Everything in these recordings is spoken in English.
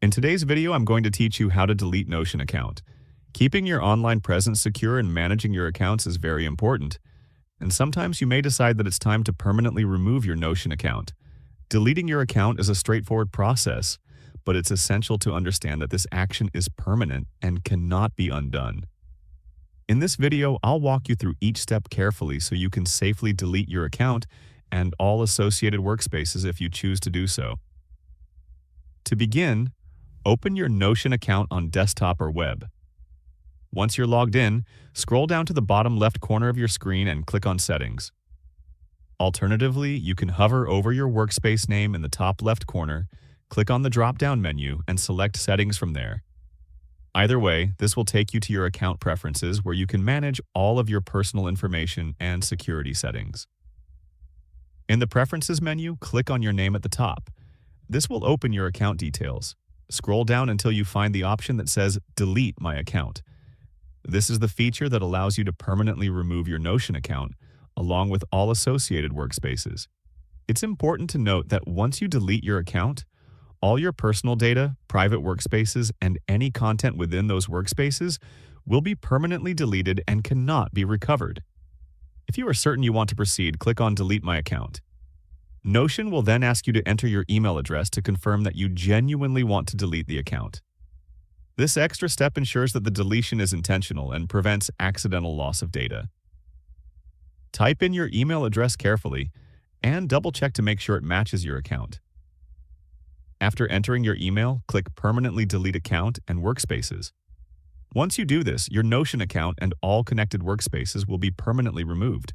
In today's video, I'm going to teach you how to delete Notion account. Keeping your online presence secure and managing your accounts is very important. And sometimes you may decide that it's time to permanently remove your Notion account. Deleting your account is a straightforward process, but it's essential to understand that this action is permanent and cannot be undone. In this video, I'll walk you through each step carefully so you can safely delete your account and all associated workspaces if you choose to do so. To begin, open your Notion account on desktop or web. Once you're logged in, scroll down to the bottom left corner of your screen and click on Settings. Alternatively, you can hover over your workspace name in the top left corner, click on the drop-down menu, and select Settings from there. Either way, this will take you to your account preferences where you can manage all of your personal information and security settings. In the Preferences menu, click on your name at the top. This will open your account details. Scroll down until you find the option that says Delete My Account. This is the feature that allows you to permanently remove your Notion account, along with all associated workspaces. It's important to note that once you delete your account, all your personal data, private workspaces, and any content within those workspaces will be permanently deleted and cannot be recovered. If you are certain you want to proceed, click on Delete My Account. Notion will then ask you to enter your email address to confirm that you genuinely want to delete the account. This extra step ensures that the deletion is intentional and prevents accidental loss of data. Type in your email address carefully and double-check to make sure it matches your account. After entering your email, click Permanently Delete Account and Workspaces. Once you do this, your Notion account and all connected workspaces will be permanently removed.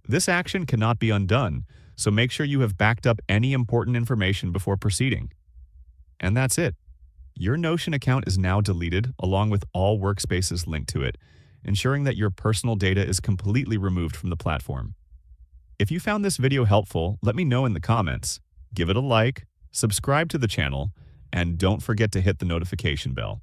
This action cannot be undone, so make sure you have backed up any important information before proceeding. And that's it. Your Notion account is now deleted along with all workspaces linked to it, ensuring that your personal data is completely removed from the platform. If you found this video helpful, let me know in the comments. Give it a like, subscribe to the channel, and don't forget to hit the notification bell.